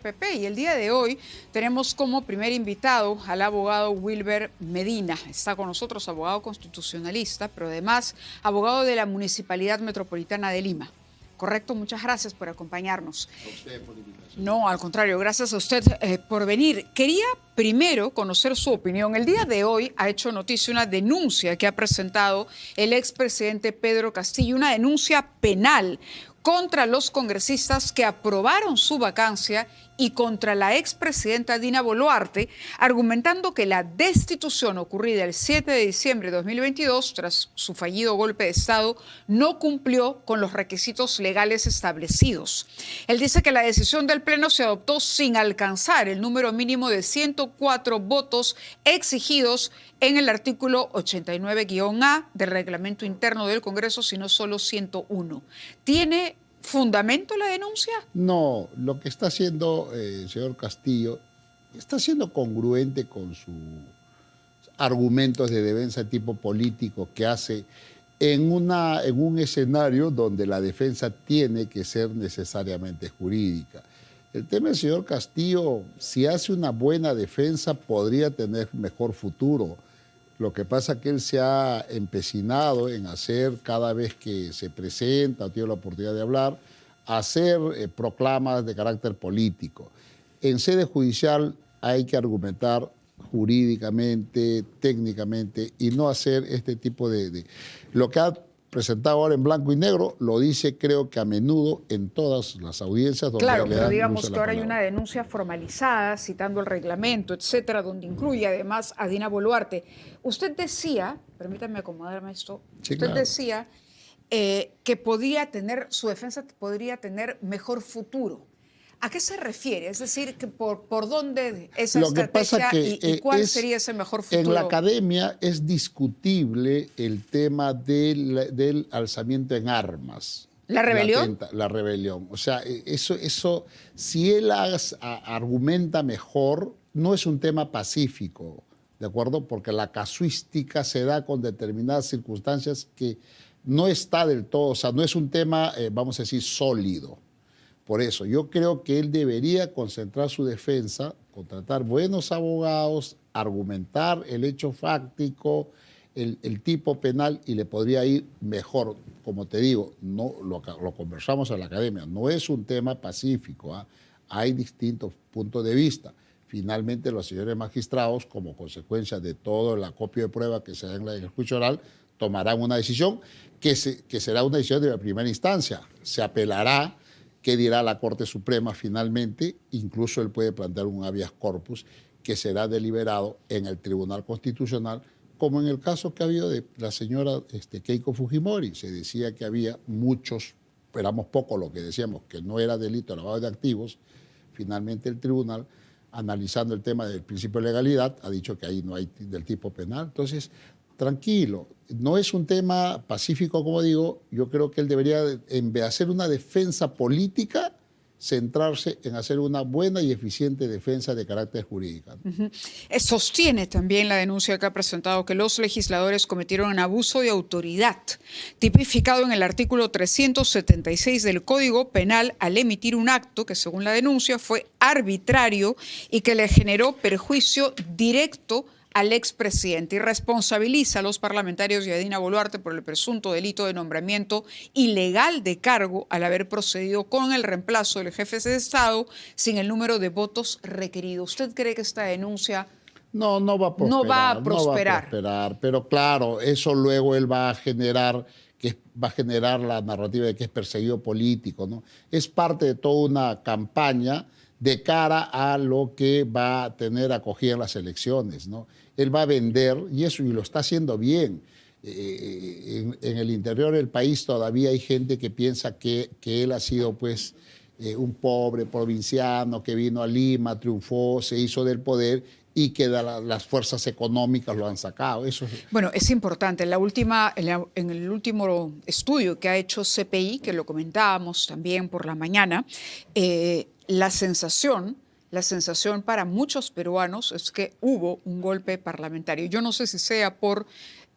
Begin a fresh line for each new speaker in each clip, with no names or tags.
PP. Y el día de hoy tenemos como primer invitado al abogado Wilber Medina. Está con nosotros, abogado constitucionalista, pero además abogado de la Municipalidad Metropolitana de Lima. Correcto, muchas gracias por acompañarnos.
A usted por la invitación.
No, al contrario, gracias a usted por venir. Quería primero conocer su opinión. El día de hoy ha hecho noticia una denuncia que ha presentado el expresidente Pedro Castillo, una denuncia penal contra los congresistas que aprobaron su vacancia y contra la expresidenta Dina Boluarte, argumentando que la destitución ocurrida el 7 de diciembre de 2022, tras su fallido golpe de Estado, no cumplió con los requisitos legales establecidos. Él dice que la decisión del Pleno se adoptó sin alcanzar el número mínimo de 104 votos exigidos en el artículo 89-A del reglamento interno del Congreso, sino solo 101. ¿Tiene fundamento la denuncia?
No, lo que está haciendo el señor Castillo está siendo congruente con sus argumentos de defensa tipo político que hace en un escenario donde la defensa tiene que ser necesariamente jurídica. El tema del señor Castillo, si hace una buena defensa, podría tener mejor futuro. Lo que pasa es que él se ha empecinado en hacer, cada vez que se presenta o tiene la oportunidad de hablar, hacer proclamas de carácter político. En sede judicial hay que argumentar jurídicamente, técnicamente, y no hacer este tipo de... Lo que ha presentado ahora en blanco y negro lo dice, creo que a menudo, en todas las audiencias donde
claro,
le
pero
dan
digamos
luz a
que
la
ahora hay
palabra.
una denuncia formalizada citando el reglamento, etcétera, donde incluye además a Dina Boluarte. Usted decía, permítame acomodarme esto,
Sí,
usted
claro.
decía que podía tener, su defensa podría tener mejor futuro. ¿A qué se refiere? Es decir, que por dónde esa
Lo que pasa
estrategia
que
y cuál sería ese mejor futuro.
en la academia es discutible el tema del alzamiento en armas.
¿La rebelión?
La rebelión. O sea, eso si él argumenta mejor, no es un tema pacífico, ¿de acuerdo? Porque la casuística se da con determinadas circunstancias que no está del todo, o sea, no es un tema, vamos a decir, sólido. Por eso, yo creo que él debería concentrar su defensa, contratar buenos abogados, argumentar el hecho fáctico, el tipo penal, y le podría ir mejor. Como te digo, no, lo conversamos en la academia, no es un tema pacífico, ¿eh? Hay distintos puntos de vista. Finalmente, los señores magistrados, como consecuencia de todo el acopio de pruebas que se da en el juicio oral, tomarán una decisión que será una decisión de la primera instancia. Se apelará. ¿Qué dirá la Corte Suprema finalmente? Incluso él puede plantear un habeas corpus que será deliberado en el Tribunal Constitucional, como en el caso que ha habido de la señora Keiko Fujimori. Se decía que había muchos, éramos pocos los que decíamos que no era delito el lavado de activos. Finalmente el tribunal, analizando el tema del principio de legalidad, ha dicho que ahí no hay del tipo penal. Entonces, tranquilo, no es un tema pacífico, como digo. Yo creo que él debería, en vez de hacer una defensa política, centrarse en hacer una buena y eficiente defensa de carácter jurídico.
Sostiene también la denuncia que ha presentado que los legisladores cometieron un abuso de autoridad, tipificado en el artículo 376 del Código Penal al emitir un acto que, según la denuncia, fue arbitrario y que le generó perjuicio directo al expresidente, y responsabiliza a los parlamentarios y a Dina Boluarte por el presunto delito de nombramiento ilegal de cargo al haber procedido con el reemplazo del jefe de Estado sin el número de votos requerido. ¿Usted cree que esta denuncia
no va a prosperar?
No va a
No va a
prosperar.
prosperar, pero claro, eso luego él va a generar la narrativa de que es perseguido político, ¿no? Es parte de toda una campaña de cara a lo que va a tener acogida en las elecciones, ¿no? Él va a vender, y lo está haciendo bien. En el interior del país todavía hay gente que piensa que él ha sido, pues, un pobre provinciano que vino a Lima, triunfó, se hizo del poder y que las fuerzas económicas lo han sacado.
Bueno, es importante. En el último estudio que ha hecho CPI, que lo comentábamos también por la mañana, la sensación para muchos peruanos es que hubo un golpe parlamentario. Yo no sé si sea por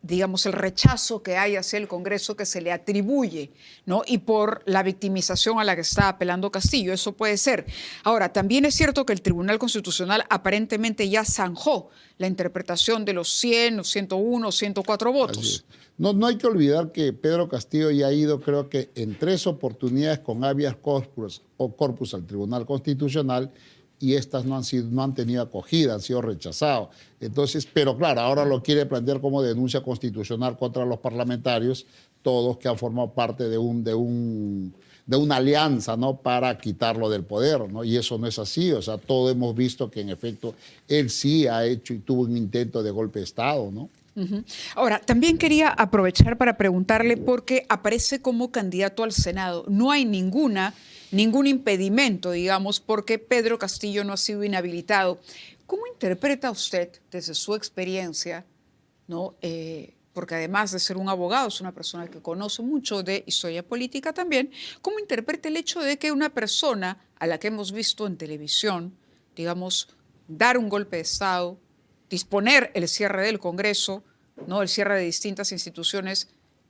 digamos, el rechazo que hay hacia el Congreso que se le atribuye, ¿no? Y por la victimización a la que está apelando Castillo. Eso puede ser. Ahora, también es cierto que el Tribunal Constitucional aparentemente ya zanjó la interpretación de los 100, o 101, o 104 votos.
No, no hay que olvidar que Pedro Castillo ya ha ido, creo que en 3 oportunidades con habeas corpus al Tribunal Constitucional, y estas no han tenido acogida, han sido rechazados. Entonces, pero claro, ahora lo quiere plantear como denuncia constitucional contra los parlamentarios, todos que han formado parte de una alianza, ¿no?, para quitarlo del poder, ¿no? Y eso no es así. O sea, todos hemos visto que en efecto él sí ha hecho y tuvo un intento de golpe de Estado, ¿no?
Ahora, también quería aprovechar para preguntarle, porque aparece como candidato al Senado. No hay ningún impedimento, digamos, porque Pedro Castillo no ha sido inhabilitado. ¿Cómo interpreta usted, desde su experiencia, ¿no? Porque además de ser un abogado, es una persona que conoce mucho de historia política también, ¿cómo interpreta el hecho de que una persona a la que hemos visto en televisión, digamos, dar un golpe de Estado, disponer el cierre del Congreso, ¿no?, el cierre de distintas instituciones,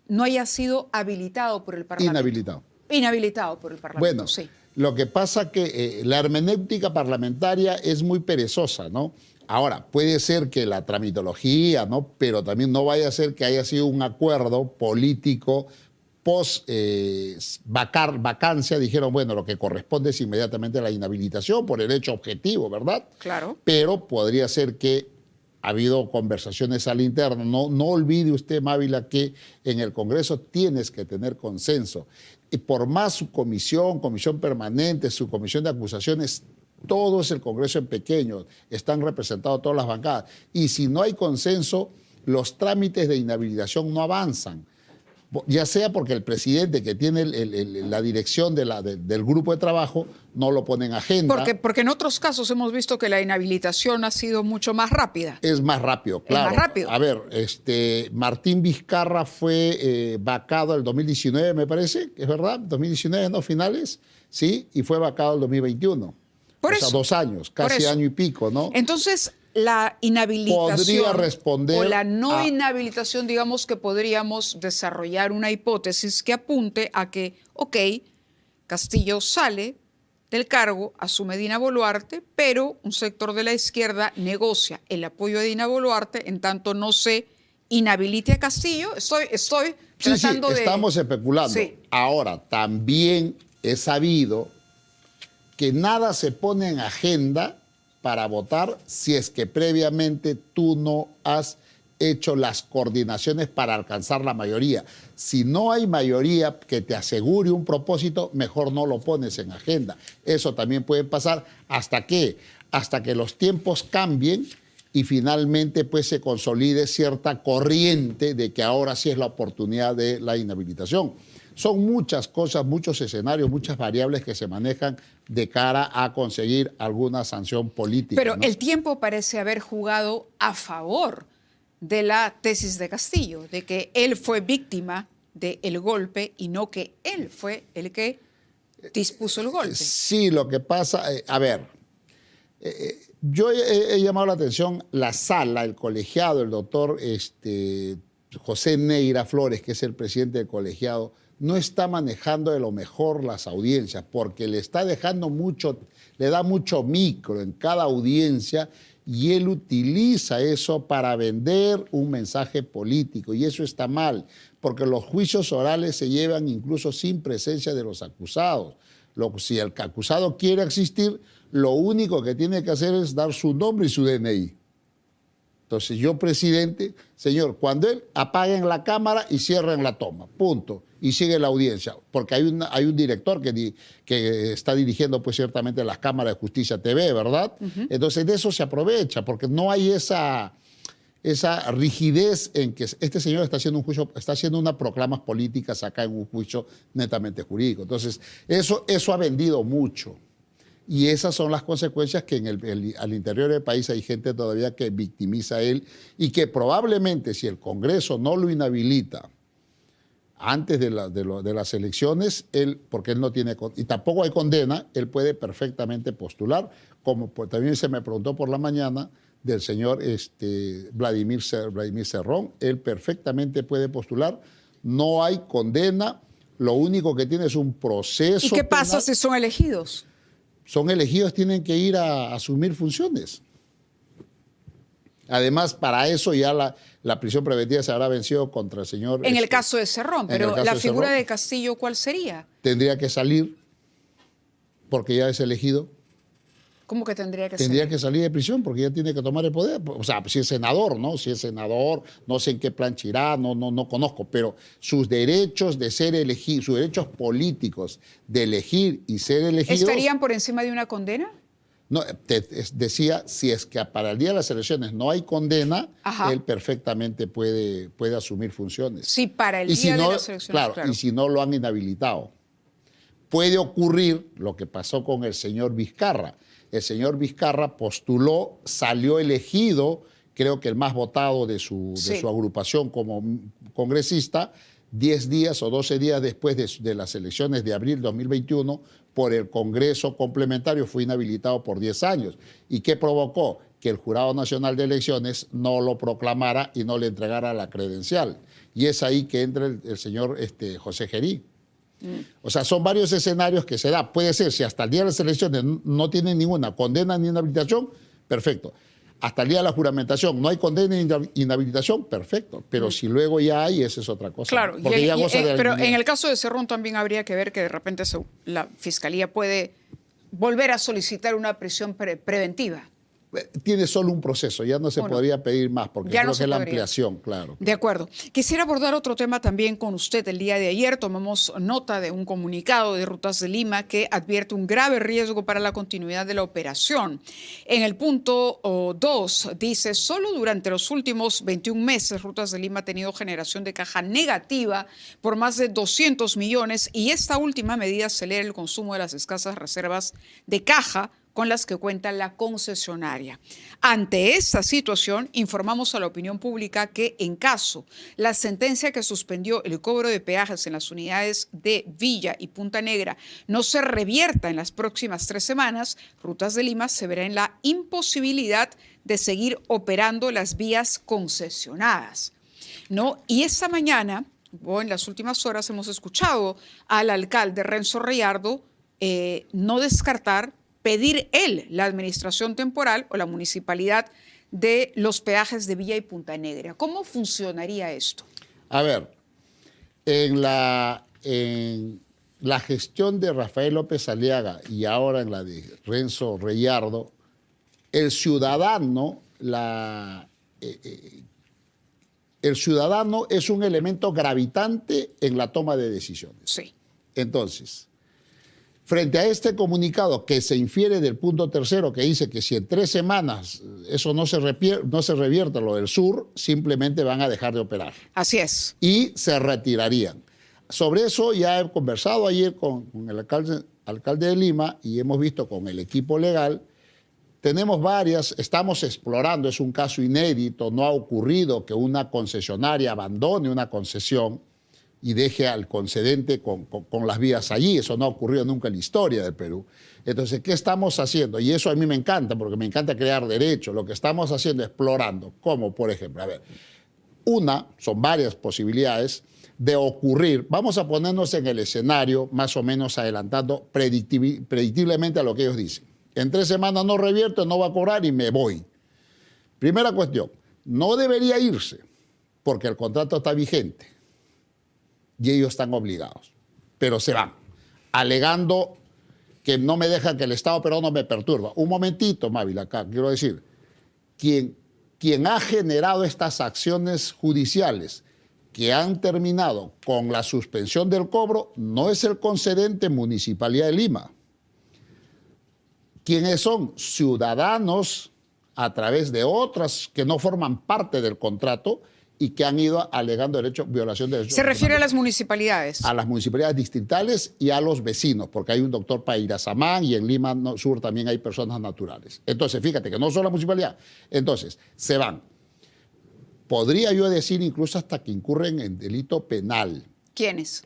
no haya sido habilitado por el Parlamento?
Inhabilitado.
Inhabilitado por el Parlamento,
bueno,
sí.
Lo que pasa que la hermenéutica parlamentaria es muy perezosa, ¿no? Ahora, puede ser que la tramitología, ¿no?, pero también no vaya a ser que haya sido un acuerdo político post vacancia. Dijeron, bueno, lo que corresponde es inmediatamente la inhabilitación por el hecho objetivo, ¿verdad?
Claro.
Pero podría ser que ha habido conversaciones al interno. No olvide usted, Mávila, que en el Congreso tienes que tener consenso. Y por más su comisión permanente, su comisión de acusaciones, todo es el Congreso en pequeño, están representados todas las bancadas. Y si no hay consenso, los trámites de inhabilitación no avanzan. Ya sea porque el presidente, que tiene la dirección del grupo de trabajo, no lo pone en agenda.
Porque en otros casos hemos visto que la inhabilitación ha sido mucho más rápida.
Es más rápido, claro.
Es más rápido.
A ver, Martín Vizcarra fue vacado el 2019, me parece, ¿es verdad? 2019, ¿no? Finales, sí, y fue vacado el 2021.
Por
o
eso.
sea, 2 años, casi año y pico, ¿no?
Entonces, la inhabilitación
podría responder
o la no inhabilitación, digamos que podríamos desarrollar una hipótesis que apunte a que, ok, Castillo sale del cargo, asume Dina Boluarte, pero un sector de la izquierda negocia el apoyo de Dina Boluarte, en tanto no se inhabilite a Castillo. Estoy tratando de...
Estamos especulando.
Sí.
Ahora, también he sabido que nada se pone en agenda para votar si es que previamente tú no has hecho las coordinaciones para alcanzar la mayoría. Si no hay mayoría que te asegure un propósito, mejor no lo pones en agenda. Eso también puede pasar. ¿Hasta qué? Hasta que los tiempos cambien y finalmente pues se consolide cierta corriente de que ahora sí es la oportunidad de la inhabilitación. Son muchas cosas, muchos escenarios, muchas variables que se manejan de cara a conseguir alguna sanción política.
Pero
¿no?
El tiempo parece haber jugado a favor de la tesis de Castillo, de que él fue víctima del golpe y no que él fue el que dispuso el golpe.
Sí, lo que pasa, a ver, yo he llamado la atención, la sala, el colegiado, el doctor José Neira Flores, que es el presidente del colegiado, no está manejando de lo mejor las audiencias, porque le está dejando mucho, le da mucho micro en cada audiencia, y él utiliza eso para vender un mensaje político, y eso está mal, porque los juicios orales se llevan incluso sin presencia de los acusados. Si el acusado quiere asistir, lo único que tiene que hacer es dar su nombre y su DNI. Entonces yo, presidente, señor, cuando él apaguen la cámara y cierren la toma, punto, y sigue la audiencia, porque hay un director que está dirigiendo pues ciertamente las cámaras de Justicia TV, ¿verdad? Entonces de eso se aprovecha, porque no hay esa rigidez en que este señor está haciendo un juicio, está haciendo unas proclamas políticas acá en un juicio netamente jurídico. Entonces eso ha vendido mucho. Y esas son las consecuencias que al interior del país hay gente todavía que victimiza a él, y que probablemente si el Congreso no lo inhabilita antes de las elecciones, porque él no tiene, y tampoco hay condena, él puede perfectamente postular, como pues, también se me preguntó por la mañana, del señor Vladimir Cerrón. Él perfectamente puede postular. No hay condena. Lo único que tiene es un proceso.
¿Y qué pasa
penal.
si son elegidos?
Son elegidos, tienen que ir a asumir funciones. Además, para eso ya la prisión preventiva se habrá vencido contra el señor...
En el caso de Cerrón, pero la figura de Castillo, ¿cuál sería?
Tendría que salir, porque ya es elegido.
¿Cómo que tendría que salir?
Tendría que salir de prisión, porque ya tiene que tomar el poder. O sea, si es senador, ¿no? Si es senador, no sé en qué plancha irá, no conozco, pero sus derechos de ser elegido, sus derechos políticos de elegir y ser elegidos...
¿Estarían por encima de una condena?
No, decía, si es que para el día de las elecciones no hay condena,
Ajá.
él perfectamente puede asumir funciones.
Sí, para el día de las elecciones,
claro. Y si no lo han inhabilitado. Puede ocurrir lo que pasó con el señor Vizcarra. El señor Vizcarra postuló, salió elegido, creo que el más votado de su agrupación como congresista, 10 días o 12 días después de las elecciones de abril de 2021, por el Congreso complementario fue inhabilitado por 10 años. ¿Y qué provocó? Que el Jurado Nacional de Elecciones no lo proclamara y no le entregara la credencial. Y es ahí que entra el señor José Gerí. O sea, son varios escenarios que se da. Puede ser, si hasta el día de las elecciones no tienen ninguna condena ni inhabilitación, perfecto. Hasta el día de la juramentación no hay condena ni inhabilitación, perfecto. Pero si luego ya hay, esa es otra cosa.
Claro,
porque ya goza de
pero en el caso de Cerrón también habría que ver que de repente la Fiscalía puede volver a solicitar una prisión preventiva.
Tiene solo un proceso, ya no se podría pedir más, porque creo que es la ampliación, claro.
De acuerdo. Quisiera abordar otro tema también con usted. El día de ayer tomamos nota de un comunicado de Rutas de Lima que advierte un grave riesgo para la continuidad de la operación. En el punto 2 dice, solo durante los últimos 21 meses Rutas de Lima ha tenido generación de caja negativa por más de 200 millones y esta última medida acelera el consumo de las escasas reservas de caja con las que cuenta la concesionaria. Ante esta situación, informamos a la opinión pública que, en caso la sentencia que suspendió el cobro de peajes en las unidades de Villa y Punta Negra no se revierta en las próximas 3 semanas, Rutas de Lima se verá en la imposibilidad de seguir operando las vías concesionadas, ¿no? Y esta mañana, o en las últimas horas, hemos escuchado al alcalde Renzo Reyardo no descartar pedir él la administración temporal o la municipalidad de los peajes de Villa y Punta Negra. ¿Cómo funcionaría esto?
A ver, en la gestión de Rafael López Aliaga y ahora en la de Renzo Reyardo, el ciudadano es un elemento gravitante en la toma de decisiones.
Sí.
Entonces, frente a este comunicado que se infiere del punto 3 que dice que si en 3 semanas eso no se revierte lo del sur, simplemente van a dejar de operar.
Así es.
Y se retirarían. Sobre eso ya he conversado ayer con el alcalde de Lima y hemos visto con el equipo legal. Tenemos varias, estamos explorando, es un caso inédito, no ha ocurrido que una concesionaria abandone una concesión y deje al concedente con las vías allí. Eso no ha ocurrido nunca en la historia del Perú. Entonces, ¿qué estamos haciendo? Y eso a mí me encanta, porque me encanta crear derecho. Lo que estamos haciendo es explorando, como por ejemplo, a ver, son varias posibilidades de ocurrir. Vamos a ponernos en el escenario, más o menos adelantando predictiblemente a lo que ellos dicen. En 3 semanas no revierto, no va a cobrar y me voy. Primera cuestión, no debería irse, porque el contrato está vigente. Y ellos están obligados, pero se van, alegando que no me dejan que el Estado pero no me perturba. Un momentito, Mávil, acá quiero decir, quien ha generado estas acciones judiciales que han terminado con la suspensión del cobro no es el concedente Municipalidad de Lima. ¿Quiénes son? Ciudadanos a través de otras que no forman parte del contrato y que han ido alegando violación de derechos.
¿Se refiere a las municipalidades?
A las municipalidades distritales y a los vecinos, porque hay un doctor Pairasamán y en Lima Sur también hay personas naturales. Entonces, fíjate que no solo la municipalidad. Entonces, se van. Podría yo decir incluso hasta que incurren en delito penal.
¿Quiénes?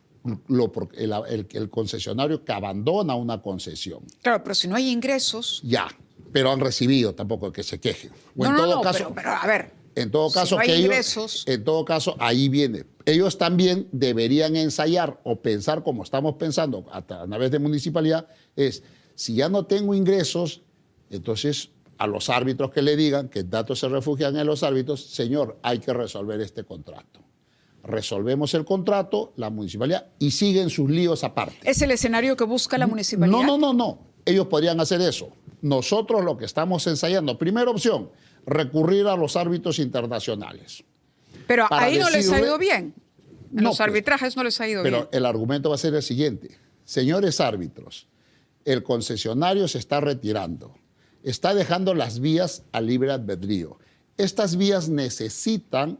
El concesionario que abandona una concesión.
Claro, pero si no hay ingresos.
Ya. pero han recibido, tampoco que se quejen. O en todo caso,
pero a ver,
en todo caso,
si no hay
que
ingresos...
en todo caso, ahí viene. Ellos también deberían ensayar o pensar como estamos pensando a través de municipalidad, es, si ya no tengo ingresos, entonces a los árbitros que le digan, que datos se refugian en los árbitros, señor, hay que resolver este contrato. Resolvemos el contrato, la municipalidad, y siguen sus líos aparte.
¿Es el escenario que busca la municipalidad?
No. Ellos podrían hacer eso. Nosotros lo que estamos ensayando, primera opción, recurrir a los árbitros internacionales.
Pero ahí no les ha ido bien. En
No,
los arbitrajes no les ha ido bien.
Pero el argumento va a ser el siguiente. Señores árbitros, el concesionario se está retirando. Está dejando las vías a libre albedrío. Estas vías necesitan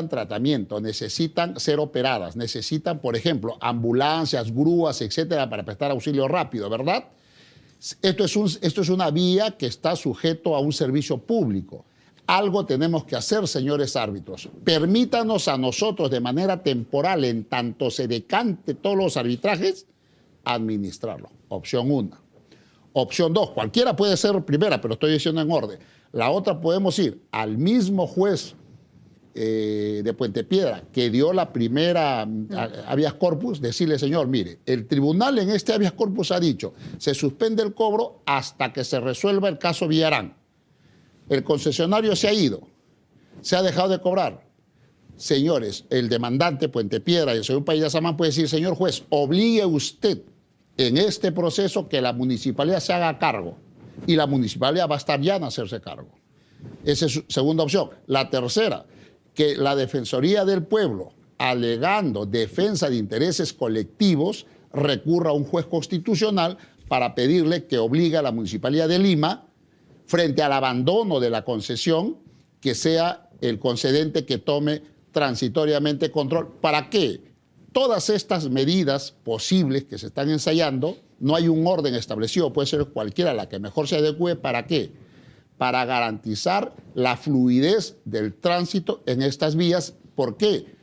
tratamiento, necesitan ser operadas, necesitan, por ejemplo, ambulancias, grúas, etcétera, para prestar auxilio rápido, ¿verdad? Esto es una vía que está sujeto a un servicio público. Algo tenemos que hacer, señores árbitros. Permítanos a nosotros de manera temporal, en tanto se decante todos los arbitrajes, administrarlo. Opción 1. Opción 2, cualquiera puede ser primera, pero estoy diciendo en orden. La otra, podemos ir al mismo juez de Puente Piedra que dio la primera habeas corpus, decirle, señor, mire, el tribunal en este habeas corpus ha dicho, se suspende el cobro hasta que se resuelva el caso Villarán. El concesionario se ha ido, se ha dejado de cobrar. Señores, el demandante Puente Piedra y el señor Payasamán puede decir, señor juez, obligue usted en este proceso que la municipalidad se haga cargo, y la municipalidad va a estar ya en hacerse cargo. Esa es su segunda opción. La tercera, que la Defensoría del Pueblo, alegando defensa de intereses colectivos, recurra a un juez constitucional para pedirle que obligue a la Municipalidad de Lima, frente al abandono de la concesión, que sea el concedente que tome transitoriamente control. ¿Para qué? Todas estas medidas posibles que se están ensayando, no hay un orden establecido, puede ser cualquiera la que mejor se adecue. ¿Para qué? Para garantizar la fluidez del tránsito en estas vías. ¿Por qué?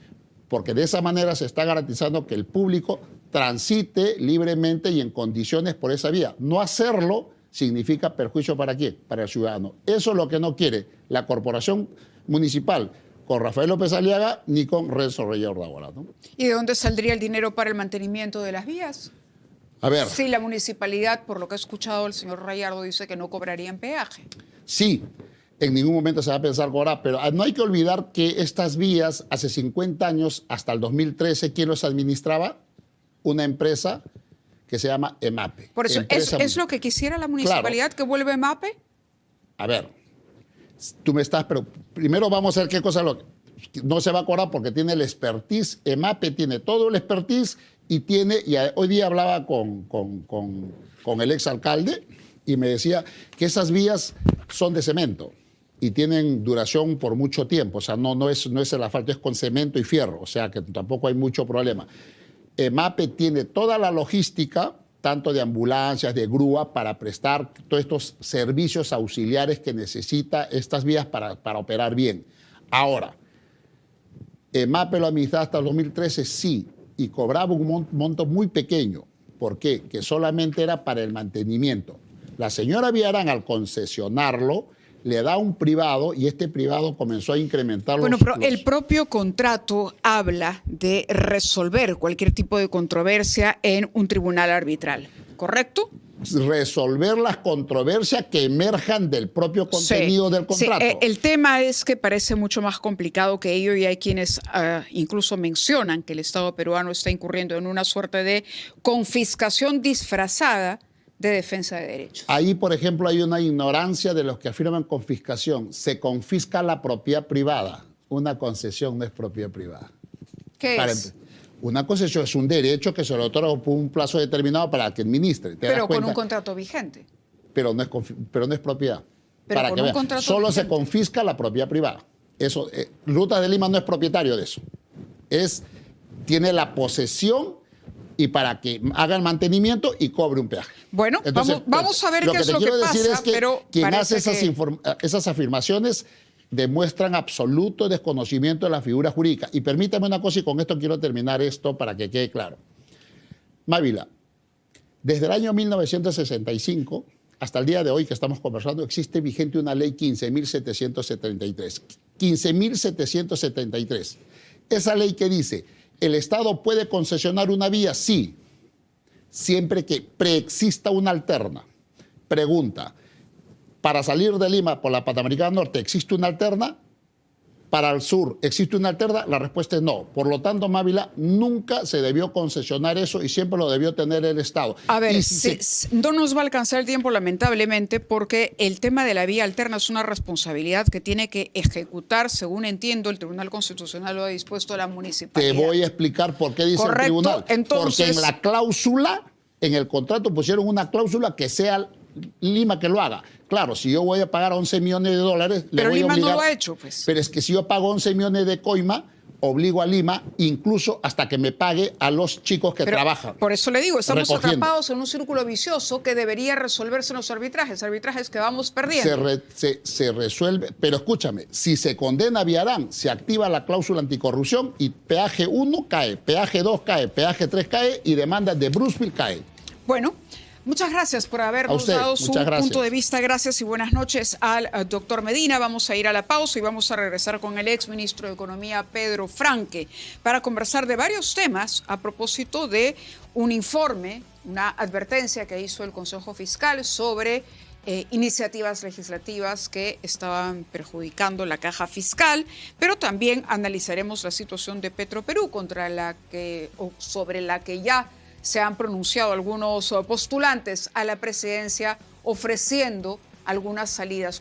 Porque de esa manera se está garantizando que el público transite libremente y en condiciones por esa vía. No hacerlo significa perjuicio ¿para quién? Para el ciudadano. Eso es lo que no quiere la corporación municipal con Rafael López Aliaga ni con Renzo Reyes Ordagora, ¿no?
¿Y de dónde saldría el dinero para el mantenimiento de las vías?
A ver.
Si la municipalidad, por lo que he escuchado, el señor Rayardo dice que no cobrarían peaje.
Sí, en ningún momento se va a pensar cobrar, pero no hay que olvidar que estas vías, hace 50 años, hasta el 2013, ¿quién los administraba? Una empresa que se llama EMAPE.
Por eso, ¿es lo que quisiera la municipalidad, claro, que vuelva EMAPE?
A ver, tú me estás, pero primero vamos a ver qué cosa no se va a cobrar porque tiene el expertise. EMAPE tiene todo el expertise y hoy día hablaba con el exalcalde y me decía que esas vías son de cemento y tienen duración por mucho tiempo. O sea, no es el asfalto, es con cemento y fierro. O sea, que tampoco hay mucho problema. EMAPE tiene toda la logística, tanto de ambulancias, de grúa, para prestar todos estos servicios auxiliares que necesita estas vías para operar bien. Ahora, EMAPE lo administraba hasta el 2013, sí, y cobraba un monto muy pequeño. ¿Por qué? Que solamente era para el mantenimiento. La señora Villarán, al concesionarlo, le da a un privado y este privado comenzó a incrementar
Bueno, pero el propio contrato habla de resolver cualquier tipo de controversia en un tribunal arbitral, ¿correcto?
Resolver las controversias que emerjan del propio contenido del contrato.
Sí. El tema es que parece mucho más complicado que ello y hay quienes incluso mencionan que el Estado peruano está incurriendo en una suerte de confiscación disfrazada de defensa de derechos.
Ahí, por ejemplo, hay una ignorancia de los que afirman confiscación. Se confisca la propiedad privada. Una concesión no es propiedad privada.
¿Qué es?
Una concesión es un derecho que se le otorga por un plazo determinado para que administre.
Pero con un contrato vigente.
Pero no es propiedad.
Pero
para
con un contrato
solo
vigente.
Se confisca la propiedad privada. Eso, Rutas de Lima no es propietario de eso. Tiene la posesión y para que haga el mantenimiento y cobre un peaje.
Bueno, entonces, vamos a ver qué es lo que pasa. Lo que te quiero decir es que
pero quien hace esas afirmaciones demuestran absoluto desconocimiento de la figura jurídica. Y permítame una cosa, y con esto quiero terminar esto para que quede claro. Mávila, desde el año 1965, hasta el día de hoy que estamos conversando, existe vigente una ley 15.773. 15.773. Esa ley que dice, ¿el Estado puede concesionar una vía? Sí, siempre que preexista una alterna. Pregunta, ¿para salir de Lima por la Panamericana Norte existe una alterna? ¿Para el sur existe una alterna? La respuesta es no. Por lo tanto, Mávila, nunca se debió concesionar eso y siempre lo debió tener el Estado.
A ver, no nos va a alcanzar el tiempo, lamentablemente, porque el tema de la vía alterna es una responsabilidad que tiene que ejecutar, según entiendo, el Tribunal Constitucional lo ha dispuesto la municipalidad.
Te voy a explicar por qué dice el tribunal.
Entonces,
porque en la cláusula, en el contrato pusieron una cláusula que sea Lima que lo haga. Claro, si yo voy a pagar 11 millones de dólares, le voy a obligar. Pero
Lima no lo ha hecho, pues.
Pero es que si yo pago 11 millones de coima, obligo a Lima incluso hasta que me pague a los chicos que trabajan.
Por eso le digo, estamos atrapados en un círculo vicioso que debería resolverse en los arbitrajes que vamos perdiendo.
Se resuelve, pero escúchame, si se condena a Villarán, se activa la cláusula anticorrupción y peaje 1 cae, peaje 2 cae, peaje 3 cae y demanda de Brunswick cae.
Bueno, muchas gracias por habernos dado su punto de vista. Gracias y buenas noches al doctor Medina. Vamos a ir a la pausa y vamos a regresar con el exministro de Economía, Pedro Franque, para conversar de varios temas a propósito de un informe, una advertencia que hizo el Consejo Fiscal sobre iniciativas legislativas que estaban perjudicando la caja fiscal, pero también analizaremos la situación de Petroperú, sobre la que ya se han pronunciado algunos postulantes a la presidencia ofreciendo algunas salidas.